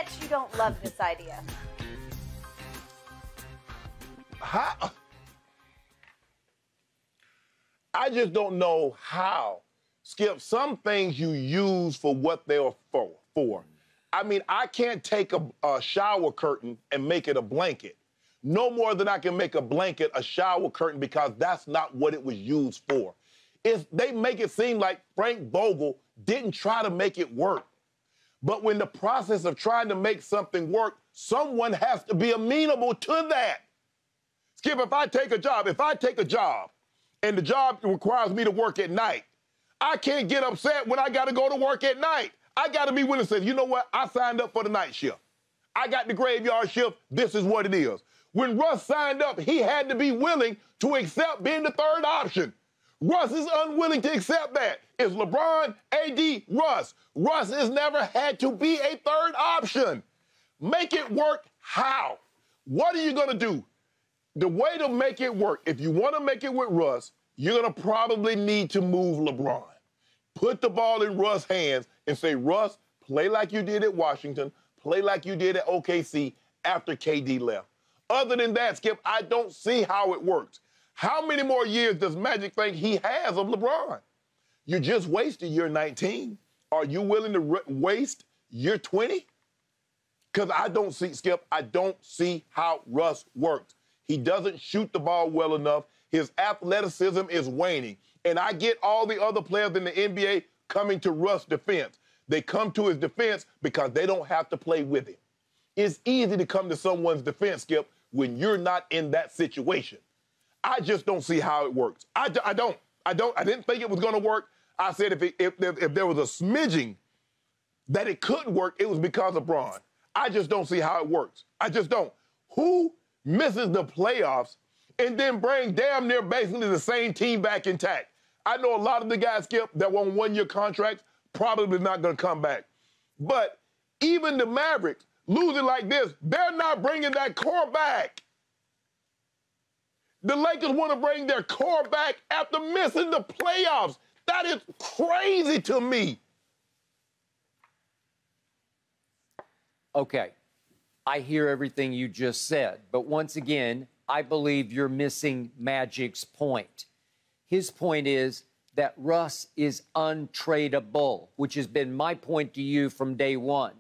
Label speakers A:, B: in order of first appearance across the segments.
A: bet you don't love this idea.
B: How? I just don't know how. Skip, some things you use for what they're for. I mean, I can't take a shower curtain and make it a blanket. No more than I can make a blanket a shower curtain, because that's not what it was used for. They make it seem like Frank Vogel didn't try to make it work. But when the process of trying to make something work, someone has to be amenable to that. Skip, if I take a job and the job requires me to work at night, I can't get upset when I got to go to work at night. I got to be willing to say, you know what? I signed up for the night shift. I got the graveyard shift. This is what it is. When Russ signed up, he had to be willing to accept being the third option. Russ is unwilling to accept that. It's LeBron, AD, Russ. Russ has never had to be a third option. Make it work how? What are you going to do? The way to make it work, if you want to make it with Russ, you're going to probably need to move LeBron. Put the ball in Russ' hands and say, Russ, play like you did at Washington, play like you did at OKC after KD left. Other than that, Skip, I don't see how it works. How many more years does Magic think he has of LeBron? You just wasted year 19. Are you willing to waste year 20? Because I don't see, Skip, I don't see how Russ works. He doesn't shoot the ball well enough. His athleticism is waning. And I get all the other players in the NBA coming to Russ' defense. They come to his defense because they don't have to play with him. It's easy to come to someone's defense, Skip, when you're not in that situation. I just don't see how it works. I don't. I didn't think it was going to work. I said if there was a smidging that it could work, it was because of Bron. I just don't see how it works. I just don't. Who misses the playoffs and then bring damn near basically the same team back intact? I know a lot of the guys, Skip, that were on one-year contracts, probably not going to come back. But even the Mavericks, losing like this, they're not bringing that core back. The Lakers want to bring their core back after missing the playoffs. That is crazy to me.
C: Okay, I hear everything you just said, but once again, I believe you're missing Magic's point. His point is that Russ is untradeable, which has been my point to you from day one.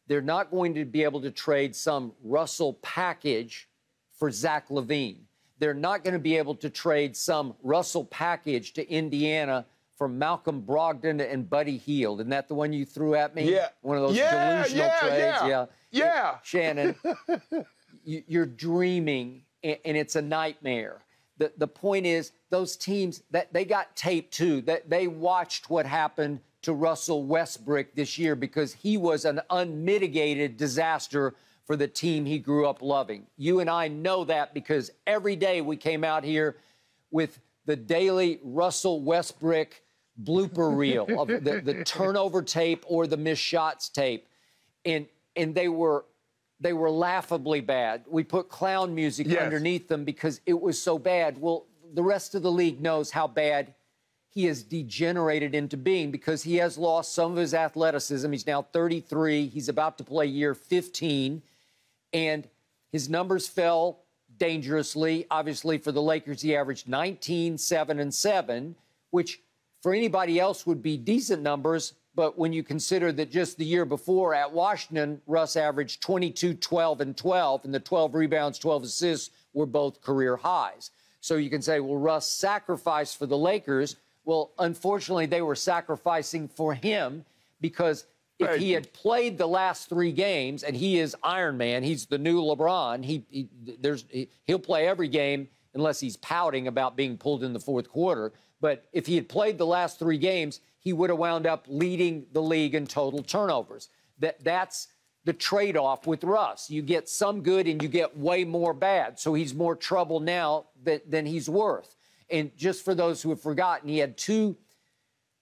C: They're not going to be able to trade some Russell package for Zach LaVine. They're not going to be able to trade some Russell package to Indiana for Malcolm Brogdon and Buddy Hield. Isn't that the one you threw at me?
B: Yeah.
C: One of those delusional trades?
B: Yeah.
C: Shannon, you're dreaming, and it's a nightmare. The point is, those teams, that they got tape too, that they watched what happened to Russell Westbrook this year because he was an unmitigated disaster for the team he grew up loving. You and I know that because every day we came out here with the daily Russell Westbrook blooper reel of the turnover tape or the missed shots tape. And they were laughably bad. We put clown music underneath them because it was so bad. Well, the rest of the league knows how bad he has degenerated into being because he has lost some of his athleticism. He's now 33. He's about to play year 15. And his numbers fell dangerously. Obviously, for the Lakers, he averaged 19, 7, and 7, which for anybody else would be decent numbers. But when you consider that just the year before at Washington, Russ averaged 22, 12, and 12, and the 12 rebounds, 12 assists were both career highs. So you can say, well, Russ sacrificed for the Lakers. Well, unfortunately, they were sacrificing for him because if he had played the last 3 games, and he is Iron Man, he's the new LeBron, he'll play every game unless he's pouting about being pulled in the fourth quarter. But if he had played the last 3 games, he would have wound up leading the league in total turnovers. That's the trade-off with Russ. You get some good and you get way more bad. So he's more trouble now than he's worth. And just for those who have forgotten, he had 2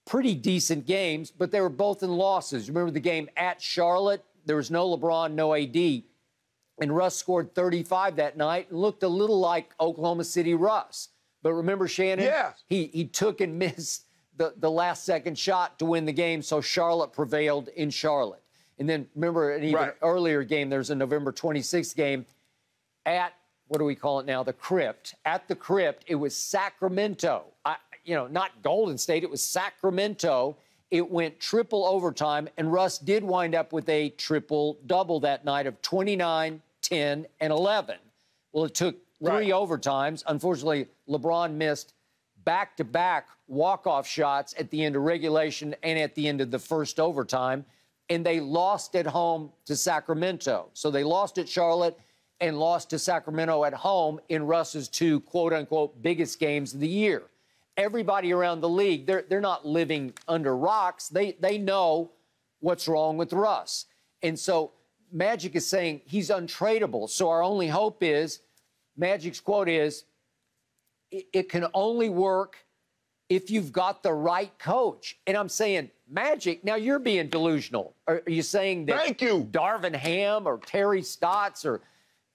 C: pretty decent games, but they were both in losses. Remember the game at Charlotte? There was no LeBron, no AD. And Russ scored 35 that night and looked a little like Oklahoma City Russ. But remember, Shannon?
B: Yes.
C: He took and missed the last-second shot to win the game, so Charlotte prevailed in Charlotte. And then remember an even earlier game, there's a November 26th game at, what do we call it now, the Crypt. At the Crypt, it was Sacramento. Not Golden State, it was Sacramento. It went triple overtime, and Russ did wind up with a triple-double that night of 29, 10, and 11. Well, it took three overtimes. Unfortunately, LeBron missed back-to-back walk-off shots at the end of regulation and at the end of the first overtime, and they lost at home to Sacramento. So they lost at Charlotte and lost to Sacramento at home in Russ's two quote-unquote biggest games of the year. Everybody around the league, they're not living under rocks. They know what's wrong with Russ. And so Magic is saying he's untradeable. So our only hope is, Magic's quote is, it can only work if you've got the right coach. And I'm saying, Magic, now you're being delusional. Are you saying that Darvin Ham or Terry Stotts or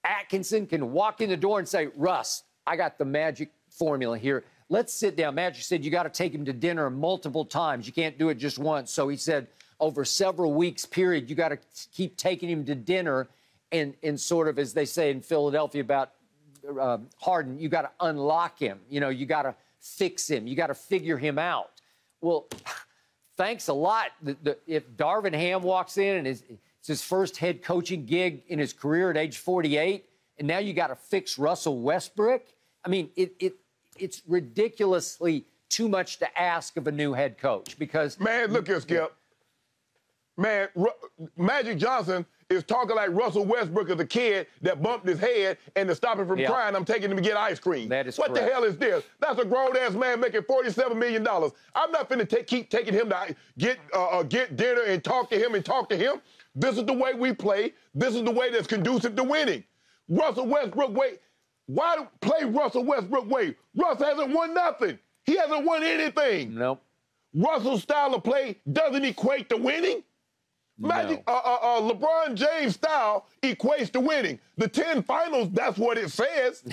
C: Atkinson can walk in the door and say, Russ, I got the Magic formula here. Let's sit down. Magic said you got to take him to dinner multiple times. You can't do it just once. So he said over several weeks period, you got to keep taking him to dinner and sort of, as they say in Philadelphia about Harden, you got to unlock him. You got to fix him. You got to figure him out. Well, thanks a lot. If Darvin Ham walks in and it's his first head coaching gig in his career at age 48, and now you got to fix Russell Westbrook. I mean, it's ridiculously too much to ask of a new head coach because...
B: Man, look here, Skip. Man, Magic Johnson is talking like Russell Westbrook is a kid that bumped his head, and to stop him from crying, I'm taking him to get ice cream.
C: That is
B: what
C: correct.
B: The hell is this? That's a grown-ass man making $47 million. I'm not finna keep taking him to get dinner and talk to him. This is the way we play. This is the way that's conducive to winning. Russell Westbrook, why play Russell Westbrook way? Russ hasn't won nothing. He hasn't won anything.
C: Nope.
B: Russell's style of play doesn't equate to winning. Magic, LeBron James' style equates to winning. The 10 finals, that's what it says.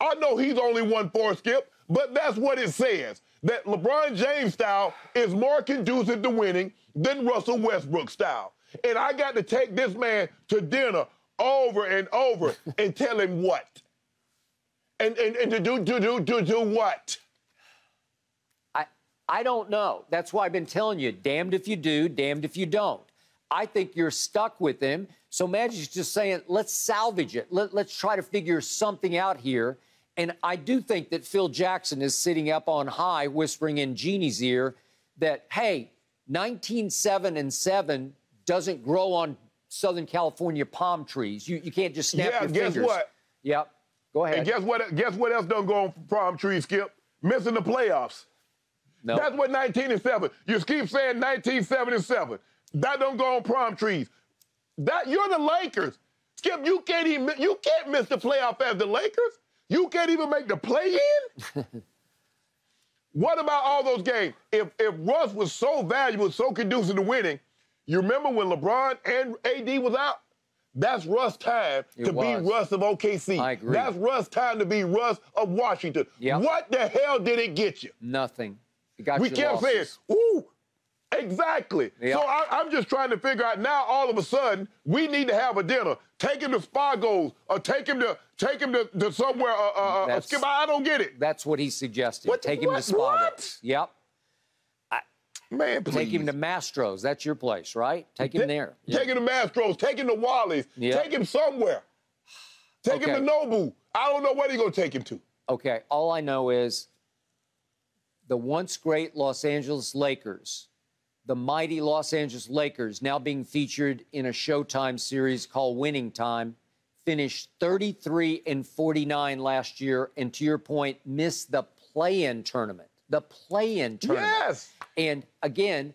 B: I know he's only won 4, Skip, but that's what it says. That LeBron James' style is more conducive to winning than Russell Westbrook's style. And I got to take this man to dinner over and over and tell him what? And to do what?
C: I don't know. That's why I've been telling you, damned if you do, damned if you don't. I think you're stuck with him. So Magic's just saying, let's salvage it. Let's try to figure something out here. And I do think that Phil Jackson is sitting up on high, whispering in Jeannie's ear that, hey, 19-7-7 doesn't grow on Southern California palm trees. You can't just snap your fingers.
B: Guess what?
C: Yep. Go ahead.
B: And guess what else don't go on palm trees, Skip? Missing the playoffs.
C: No.
B: That's what 19-7. You keep saying 19-7-7. That don't go on palm trees. You're the Lakers. Skip, you can't miss the playoff as the Lakers. You can't even make the play-in. What about all those games? If Russ was so valuable, so conducive to winning, you remember when LeBron and AD was out? That's Russ' time to be Russ of OKC.
C: I agree.
B: That's Russ' time to be Russ of Washington.
C: Yep.
B: What the hell did it get you?
C: Nothing. It got
B: we
C: you
B: kept
C: losses.
B: saying, ooh, exactly.
C: Yep.
B: So I'm just trying to figure out now, all of a sudden, we need to have a dinner. Take him to Spargo's or take him to somewhere. Skip, I don't get it.
C: That's what he's suggesting. Take him to Spargo's.
B: What?
C: Yep.
B: Man, please.
C: Take him to Mastro's. That's your place, right? Take him there.
B: Take him to Mastro's. Take him to Wally's.
C: Yep.
B: Take him somewhere. Take him to Nobu. I don't know where he's going to take him to.
C: Okay, all I know is the once great Los Angeles Lakers, the mighty Los Angeles Lakers, now being featured in a Showtime series called Winning Time, finished 33-49 last year, and to your point, missed the play-in tournament. The play-in tournament.
B: Yes.
C: And again,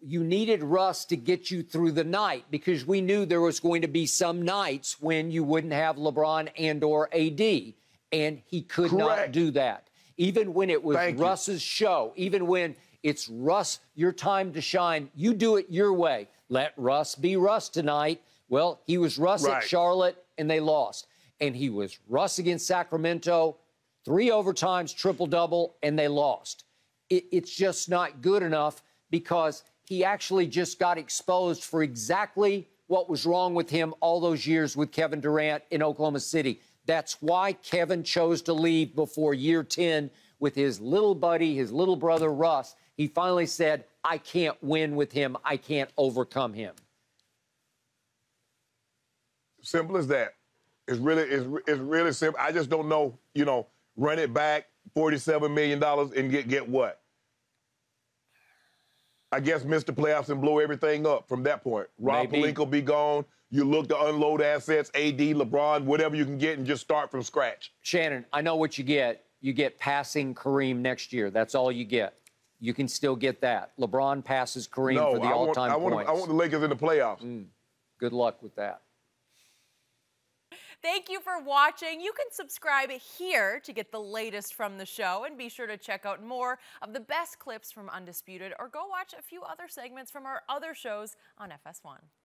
C: you needed Russ to get you through the night because we knew there was going to be some nights when you wouldn't have LeBron and or AD, and he could not do that. Even when it was Russ's show, even when it's Russ, your time to shine, you do it your way. Let Russ be Russ tonight. Well, he was Russ at Charlotte, and they lost. And he was Russ against Sacramento, 3 overtimes, triple-double, and they lost. It's just not good enough because he actually just got exposed for exactly what was wrong with him all those years with Kevin Durant in Oklahoma City. That's why Kevin chose to leave before year 10 with his little buddy, his little brother, Russ. He finally said, I can't win with him. I can't overcome him.
B: Simple as that. It's really simple. I just don't know, run it back, $47 million and get what? I guess miss the playoffs and blow everything up from that point. Rob Pelinka be gone. You look to unload assets, AD, LeBron, whatever you can get, and just start from scratch.
C: Shannon, I know what you get. You get passing Kareem next year. That's all you get. You can still get that. LeBron passes Kareem for the all-time points.
B: I want the Lakers in the playoffs.
C: Good luck with that.
A: Thank you for watching. You can subscribe here to get the latest from the show, and be sure to check out more of the best clips from Undisputed, or go watch a few other segments from our other shows on FS1.